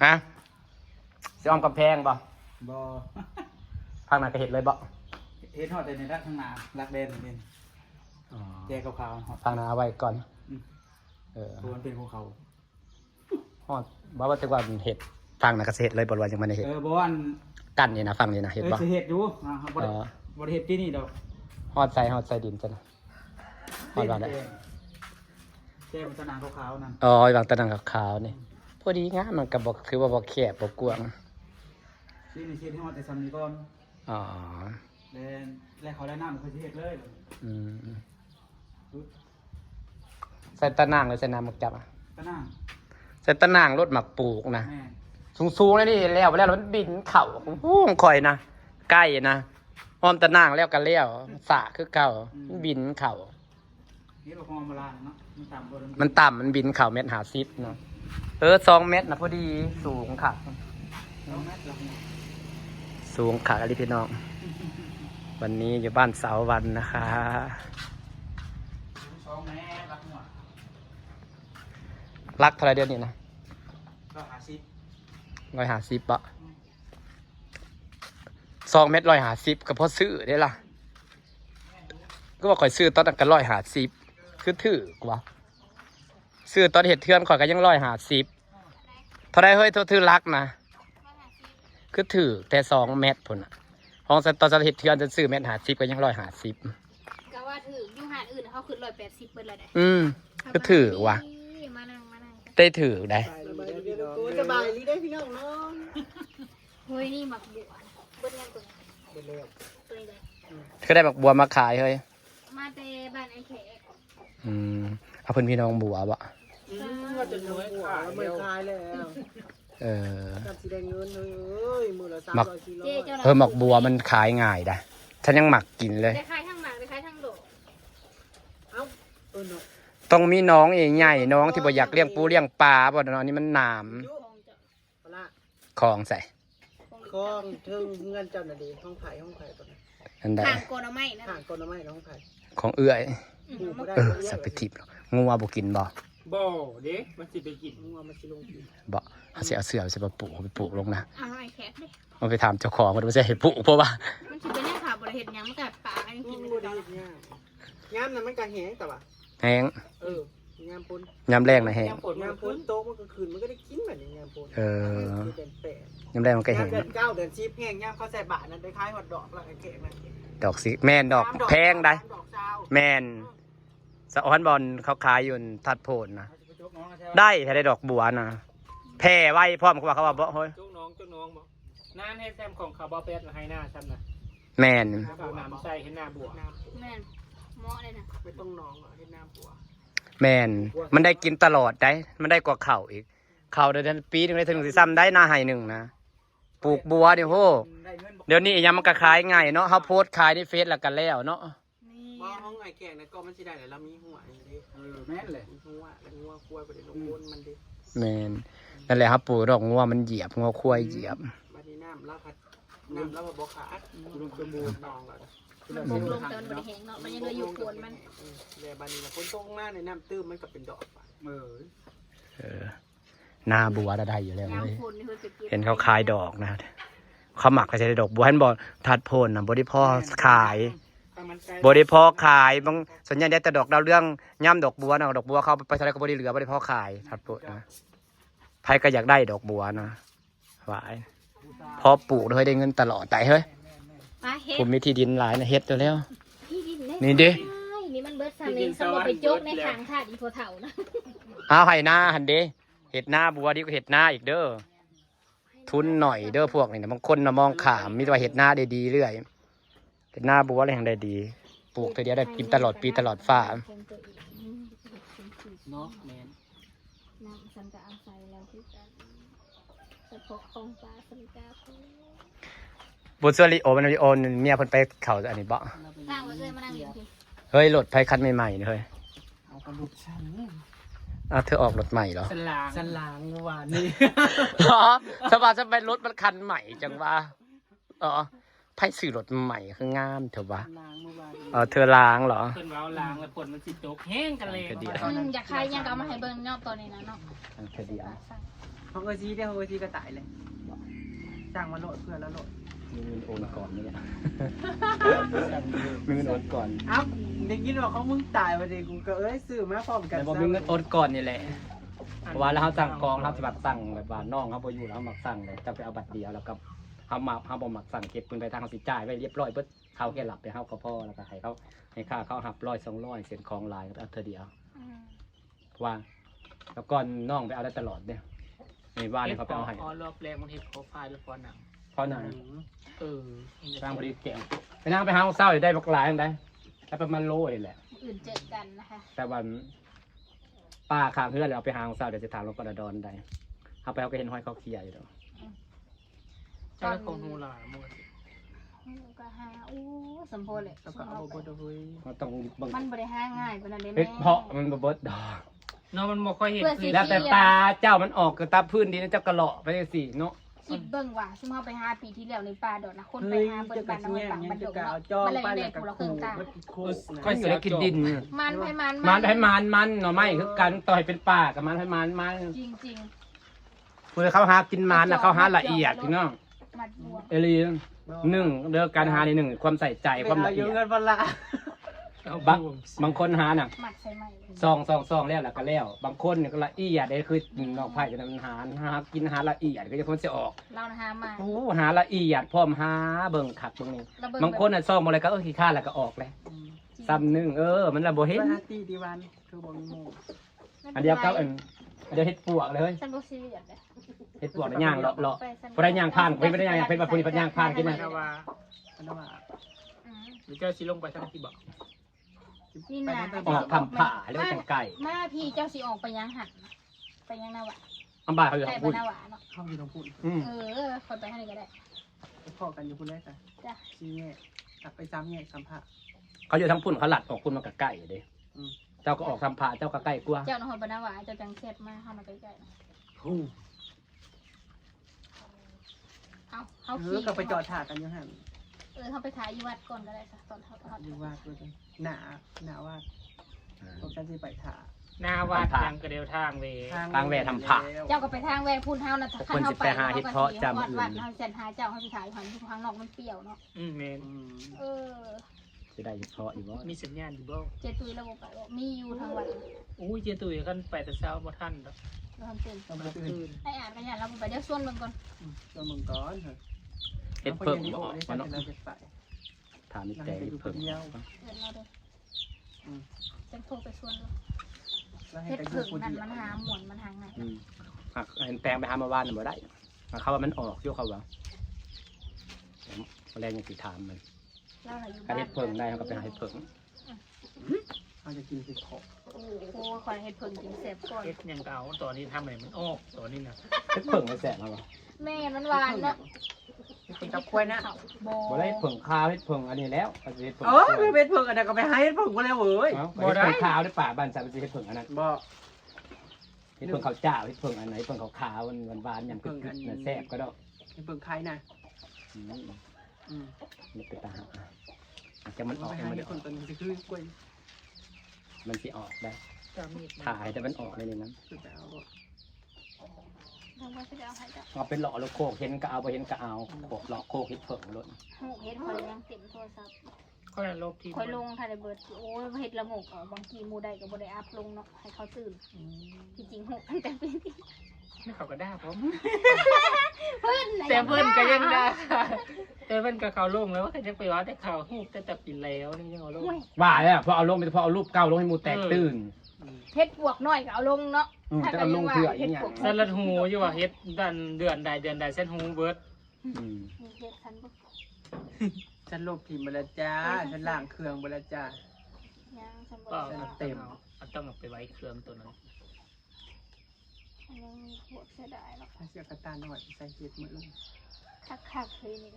ฮะสิอ้อมกำแพงบ่ บ่ ภาคหน้าก็เห็ดเลยบ่ เฮ็ดฮอดแต่ในรักข้างหน้ารักแดนนี่เป็นแยกขาวๆฮอด ภาคหน้าเอาไว้ก่อนเออ ตัวมันเป็นภูเขา ฮอดว่าแต่ว่าเห็ดฟังนะเกษตรเลยบ่ว่าจังมันเห็ด บ่ว่าอัน กันนี่นะฟังนี่นะเห็ดบ่ สิเฮ็ดอยู่บ่ได้บ่ได้เฮ็ดที่นี่ดอก ฮอดใส่ดินจ้ะนะฮอดว่าได้ แก้มันตะนางขาวๆนั่น อ๋อวางตะนังขาวๆนี่พอดีงามมันก็บ่คือว่าบ่แคบบ่กว้าง ที่นี่สิให้ฮอดแต่ซ้ำนี้ก่อน อ๋อ แล้วเขาได้น้ำเขาสิเฮ็ดเลย อืมใส่ตะนางหรือใส่น้ำหมักจับอ่ะ ตะนาง ใส่ตะนางรถหมักปลูกนะ แม่ สูงๆเลยนี่แล้วไปแล้วมันบินเข่าหู้ข่อยนะใกล้นะหอมตะนางแล้วกันแล้วสะคือเก่ามันบินเข่า นี่บ่พอมาลานเนาะมันต่ำบ่ มันต่ำมันบินเข่าเม็ด50เนาะ2 เม็ดนะพอดีสูงค่ะ 2 เมตรละ สูงค่ะอะไรพี่น้องวันนี้อยู่บ้านเสาวันนะคะ 2 เมตรละหัว รักเท่าไรเดือนนี้นะ ก็50 150บะ2 เม็ด150ก็พอซื้อได้ล่ะก็ว่าข่อยซื้อตอนนั้นก็150คือถือกว่าซื้อตอนเห็ดเทือนข่อยก็ยัง150เท่าไรเฮ้ยโทษถือรักนะคือถือแต่2 เม็ดพุ่นอ่ะห้องตอนเห็ดเทือนจะซื้อ150ก็ยัง150ก็ว่าถืออยู่หาดอื่นเขาขึ้น180เปิดเลยได้คือถือว่ะ มานั่งได้ถือได้ สบายดีได้พี่น้องเนาะ เฮ้ยนี่หมักบัวเบิ้ลยังตัวนี้ได้ คือได้บักบัวมาขายเฮ้ย มาแต่บ้านไอ้แขก เอาเพื่อนพี่น้องบัวบะ ว่าจะน้อยกว่าเมื่อคายแล้ว กับสีแดงเงินเลยมือละ300 เจ๊เจ้า หมักบัวมันขายง่ายได้ฉันยังหมักกินเลย ได้คล้ายทั้งหมากได้คล้ายทั้งโดด เอ้าเนาะ ต้องมีน้องใหญ่ๆน้องที่บ่อยากเลี้ยงปูเลี้ยงปลาบ่เนาะนี่มันหนาม ปลา ของใส่ คล้องถึงเงินเจ้าหน้าที่ห้องไผ่ตอนนี้ อันใด ห่างโกนเอาไม้นะ ห่างก้นไม้ห้องไผ่ ของเอื้อย ปูไม่ได้ สับไปทิพย์งูบ่กินบ่ บ่เด้มันสิไปกิน งัวมันสิลงกิน บ่เขาสิเอาเสือสิไปปลูกลงนะ เอาไอ้แขกดิ มันไปถามเจ้าของมันบ่ใช่ให้ปลูกเพราะว่า มันสิเป็นแน่ข่าวบริเหตุยังมันกัดปากอันกิน บ่ได้เนี่ยงามนั้นมันก็แห้งแต่ว่า แห้ง งามปุ้น ยามแรงนะแห้ง งามปุ้นโตมันก็คืนมันก็ได้กินแบบนี้งามปุ้นเดือน8 ยามแรงมันก็แห้ง เดือน9เดือน10แห้งยามเขาใส่บาทนั้นได้คล้ายฮอดดอกละไอ้แขกนั่น ดอกสิแม่นดอกแพงได้ ดอกซาว แม่นสะออนบอลเขาขายอยู่ทัดโพนนะได้ถ้าได้ดอกบัวนะแพ่ไว้พร้อมเขาว่าบ่เฮ้ย จุกน้องบ่นานให้แซมของคาร์บอเป็ดให้หน้าซ้ำนะ แม่น เอาน้ำใส่ให้หน้าบวก แม่นเหมาะเลยนะ ไม่ต้องน้องเฮ็ดน้ำปัว แม่นมันได้กินตลอดได้มันได้กว่าเข่าวอีกเข่าวเดือนปีหนึงได้ถึงสิซ้ำได้หน้าไห้หนึ่งนะปลูกบัวเดี๋ยวโหเดี๋ยวนี้อีหยังมันก็ขายง่ายเนาะเขาโพสต์ขายในเฟซแล้วกันแล้วเนาะ นี่ บ่ห้องไอ้แขกนะก็มันสิได้แล้วมีหัวนี่ดิ แม่นเลย หัวควายบ่ได้ลงบนมันดิ แม่นนั่นแหละครับปลูกดอกงัวมันเหยียบงัวควายเหยียบ บัดนี้น้ำแล้วบ่ขาด ลุงสมบูรณ์ น้องแล้ว มันบกลงแต่มันบริเหตุเนาะมันยังเหลืออยู่โคนมัน แล้วบัดนี้ฝนตกมาในน้ำตื้มมันก็เป็นดอก หน้าบัวได้อยู่แล้วเลย น้ำโคนนี่เฮ้ยไปเก็บ เห็นเขาขายดอกนะเขาหมักเขาใช้ดอกบัวเห็นบ่ทัดโพนนะบ่ได้พอขายบ่ได้พอขายบางส่วนใหญ่ได้แต่ดอกดาวเรื่องย่ำดอกบัวนะดอกบัวเขาไปเท่าไรก็บ่ได้เหลือบ่ได้พอขายทัดโพนนะไผก็อยากได้ดอกบัวนะหวายพอปลูกเลยได้เงินตลอดแต่เฮ้ย มาเฮ็ด ผมมีที่ดินหลายนะเฮ็ดตัวแล้ว ที่ดิน นี่ดิ นี่มันเบิดซ้ำเองสมบ่ไปจกในทางท่าอีโพเถ่านะ เอาให้หน้าหันเด้เห็ดหน้าบัวดีกว่าเห็ดหน้าอีกเด้อทุนหน่อยเด้อพวกนี้นะบางคนนะมองขามมีแต่ว่าเห็ดหน้าได้ดีเรื่อยเห็ดหน้าบัวอะไรอย่างได้ดีปลูกตัวเดียวได้กินตลอดปีตลอดฟ้า เนาะแม่น น้ำสันกะอาศัยแล้วที่กันสะพกของปลาสันกะของ บุษริโอมันริโอเมียเพิ่นไปเขาอันนี้บ่ นั่งไว้เลยมานั่งอยู่พี่ เฮ้ยรถไฟคันใหม่ๆนี่เฮ้ย เอากระดูกชั้น อ้าวเธอออกรถใหม่เหรอ สันหลังเมื่อวานนี้ เหรอสบายสบายรถมันคันใหม่จังว่าอ๋อไผซื้อรถใหม่คืองามเถอะวะ ล้างเมื่อวาน เธอล้างเหรอ เพิ่นว้าวล้างแล้วผลมันสิตกแห้งกันเลย เดี๋ยว อยากใครยังก็เอามาให้เบิ่งเนาะตอนนี้นะเนาะ เธอเดียว ของเออซีเดียวของเออซีก็ตายเลยจ้างมาโหลดเพื่อนแล้วโหลด มีเงินโอนก่อนนี่แหละมีเงินโอนก่อน เอ้าได้ยินว่าเขามึงตายมาดิกูก็ซื้อมาพร้อมกัน แต่บ่มีเงินโอนก่อนนี่แหละเพราะว่าแล้วเขาสั่งกองเขาสิบัตรสั่งแบบว่าน้องเขาบ่อยู่แล้วเขามักสั่งเลยจะไปเอาบัตรเดียวแล้วก็เขาบ่มักสั่งเก็บปืนไปทางเขาสิจ่ายไว้เรียบร้อยเบิดเขาแค่หลับไปเฮาก็พอแล้วก็ให้ค่าเขาหับ100 200เส้นของลายก็เอาเธอเดียวว่าแล้วก่อนน้องไปเอาได้ตลอดเนี่ยในบ้านเนี่ยเขาไปเอาให้ รอบแรกมันเห็นโปรไฟล์หรือฟอนหนัง เพราะหนัง ส สร้างบริแกงไปนั่งไปหาเศร้าอยู่ได้บักหลายยังได้แล้วประมาณโลนี่แหละ อื่นเจอกันนะคะ แต่วันป้าข้างเพื่อนเราไปหาเศร้าเดี๋ยวจะถามลงกระดอนได้เขาไปเขาก็เห็นห้อยเขาเคลียร์อยู่แล้ว เจ้าของฮูลาหมด ก็หาอู้สมโพธิเลย แล้วก็เอาบดเฮ้ย เขาต้องบัง มันบริหารง่ายเป็นอะไร เฮ็ แม่ ดเพาะมันบ่เบิดดอก เนาะมันบ่ค่อยเห็นคือ แล้วแต่ตาเจ้ามันออกกับตาพื้นดีนะเจ้ากระเลาะไปสิเนาะ คิดเบิ่งว่าซึ่งเขาไป5 ปีที่แล้วในป่าดอกนะคนไป เฮ้ย หาเบิ่ จะ ง ก ปั ระ น เที น้ำ ย มัน ม ปัง เนี่ย มันด จะ ก กะเอา เนาะ จอง มันเลย ไป ได้ แล้ว ผู้ ก็ ละครึ่งกลาง มันโคตร ค่อยสิได้กินดิน มันให้มัน มันให้มันหน่อไม้คือกันต่อยเป็นป่ากับมันให้มัน จริงจริง เพื่อเขาหากินมันนะเขาหาละเอียดพี่น้อง ๆมัดบวม เอลีหนึ่งเรื่องการหาในหนึ่งความใส่ใจความละเอียด เงินวันละ บางคนหาน่ะ มัดใส่ไหม ซองแล้วก็แล้วบางคนเนี่ยก็ละเอียดได้คือนอกไผ่จะมันหากินหาละเอียดก็จะคนจะออก เรานะหามา โอ้หาละเอียดพร้อมหาเบิ่งขัดเบิ่งนี่บางคนน่ะซองบ่อะไรก็ขี้ข้าแล้วก็ออกเลยซ้ำหนึงมันละบ่เห็น วันตีดีวันคือบ่มีหมู่ อันเดียวก็เดี๋ยวเฮ็ดปวกเลย ฉันบ่ซีเรียสเลย เฮ็ดปวกย่างเลาะบ่ได้ย่างผ่านบ่ได้ย่างเป็นว่าผู้นี้เพิ่นย่างผ่านกิน นะ น่ะ ว่า อันนั้นว่า หรือเจ้าสิลงไปทางที่บอก นี่นะ ออกทำผ่าแล้วจังไก่ มาพี่เจ้าสิออกไปยังหันไปยังนาวะ อำบาเขาอยู่ ไป ทาง ไป พุ่น นาวะเนาะ เข้าอยู่ตรงพุ่น คนไปให้ก็ได้ พ่อกันอยู่พุ่นได้แต่ จ้ะ ชี้แง่กลับไปซ้ำแง่สัมผัส เขาอยู่ทางพุ่นเขาหลัดออกพุ่นมากับไก่เด้ อืม เจ้าก็ออกทำผ่าเจ้าก็ใกล้กว่า เจ้านครปนาวะเจ้าจังเซตมาเข้ามาใกล้ๆ ฮู้ เขา ก็ไปจอดถากันอยู่หั่น เขาไปถ่ายอยู่วัดก่อนก็ได้ค่ะตอนเขาทอด อยู่ว่าตัวนี้หนาว่าพวกฉันสิไปถา หน้าวัดยังกระเดียวทางเลย ทางแหวทำผ่า เจ้าก็ไปทางแวพูนเฮานะ คนสิไปหาเห็ดเพาะจำ วัด อื่น วัดเฮาเส้นหาเจ้าเฮาสิถ่ายหันอยู่ข้างนอกมันเปรี้ยวเนาะ เมน เออ จะได้เฉพาะอยู่ว่า มีสัญญาณอยู่บ่ เจตุยระบบไปมีอยู่ทางวัด อุ้ยเจตุยกันไปแต่เช้าบ่ทันดอก เราทำเต็ม ต้องมาตื่น ให้อ่านกันอย่างเราไปเดี๋ยวส่วนเบิ่งก่อน ตัวมึงก่อนเถอะ เห็ดเพิ่ง บ บ่ อ อก อก ได้ มา ฉัน เนาะ จะไป ถามนี่แต่เห็ดเพิ่ง เดินเราเด้อจังโทรไปส่วนดู แล้วให้ เฮ็ด ไปดู เพิ่ง คน นั่น เดียว มันหาหมวนมันหาไง หากเห็นแปลงไปหามาว่านบ่ได้เขาว่ามันออกอยู่เขาว่าแรงยังสิถามมัน เราอยู่ ถ้าเห็ดเพิ่งได้เขาก็ไปหาเห็ดเพิ่ง เขาจะกินสิบหก โอ้โหคอยเฮ็ดเพิ่งกินเสพก่อน เฮ็ดยังเก่าตอนนี้ทำอะไรมันออกตอนนี้นะ เห็ดเพิ่งไม่แสบมาบ่ แม่มันหวานเนาะ เป็นกับกล้วยนะ บ่ได้เห็ดเพิ่งขาวเห็ดเพิ่งอันนี้แล้วเห็ดเพิ่ง เออไปเป็นเพิ่งอันนั้นก็ไปให้เพิ่งก็แล้วเว้ย บ่ได้ขาวในป่าบ้านสามสิเห็ดเพิ่งอันนั้น บ่ เห็ดเพิ่งขาวเจ้าเห็ดเพิ่งอันไหนเพิ่งขาวๆหวานๆยำกึกๆน่ะแซ่บก็ได้ เป็นเพิ่งใครนะ มันเป็นตาหักจะมันออก ไป มัน ให้ อ ค อน ก ตัวนี้คือกล้วย มันสิออกได้ จะมีด ถ่ายแต่มันออกในนั้น คือไปเอา ทำไมจะเอาให้เจ้า เอาเป็นหล่อแล้วโคกเห็นก็เอาไปเห็นก็เอาโคกหล่อโคกเห็ดเผิงรถ หูเฮ็ดคอยยังเต็มโทรศัพท์ ก็ลบที่ คอยลงถ่ายได้เบิดโอ้ยเฮ็ดละหมกบางทีหมู่ใดก็บ่ได้อัพลงเนาะให้เขาตื่นจริงๆหกตั้งแต่ปีที่ ไม่เขาก็ได้ผม เพิ่น แต่เพิ่นก็ยังได้แต่เพิ่นก็เขาลงแล้วว่าจะไปว่าแต่เขาฮู้แต่ปีแล้วนี่ยังเอาลง ว่าแล้วพอเอาลงไปพอเอารูปเก่าลงให้หมูแตกตื่น เฮ็ดปวกน้อยก็เอาลงเนาะ จะเอาลงเพื่ออย่างเงี้ย สลัดหูอยู่ว่าเฮ็ดเดือนใดเส้นหูเบิด เฮ็ดฉันบ่ ฉันลบพิมพ์ไปแล้วจ้าฉันล้างเครื่องไปแล้วจ้า ยังฉันบ่ ก็ ได้ เต็ม ต้องเอาไปไว้เครื่องตัวนั้น อันนี้ปวกเสียดายเนาะ ถ้าเสียกระตาหน่อยใส่เห็ดมือ คักๆคือนี่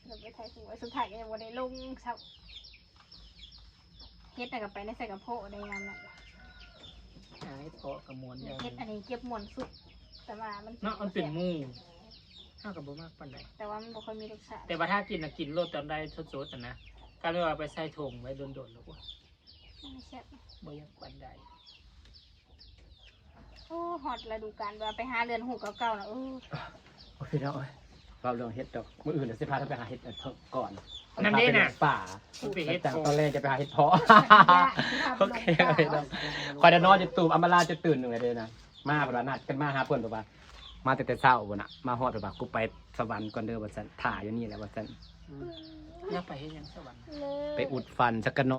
เราไปถ่ายสวยสุดท้ายก็ยังบ่ได้ลงซับเฮ็ดน่ะก็ไปในใส่กระโพกได้งามน่ะ หายเพาะกระมวลอย่าง เฮ็ดอันนี้เก็บมวนสุดแต่ว่ามัน เนาะมันเป็นหมู่ห้ากับบ่มากปานใด แต่ว่ามันบ่ค่อยมีรสชาติ แต่ว่าถ้ากินกินรสตอนได้สดๆนะการไม่ว่าไปใส่ถุงไว้โดนๆแล้วก็ ไม่แซ่บ บ่อยากปานใด ก็ อ้ฮอตฤดูกาลว่าไปหาเรือนหูเก่าๆนะโอ้ยเนาะเราเรื่องเฮ็ดดอกมื้ออื่นเดี๋ยวสิพาท่านไปหาเฮ็ดเพิ่มก่อน นั่นนี่น่ะ ป่า ไปเฮ็ด แต่ โพ ตอนแรกจะไปหาเฮ็ดเพาะโอเคเลยเนาะคอยจะนอนจะตื่นอำมาลาจะตื่นหนึ่งเลยเด้อนะมาบ่นัดกันมาหาเพิ่นบ่ว่ามาแต่เช้าบ่น่ะมาฮอดบ่กูไปสวรรค์ก่อนเด้อว่าซั่นถ่าอยู่นี่แหละว่าซั่น แล้วไปเฮ็ดหยังสวรรค์ ไปอุดฟันสักกันเนาะ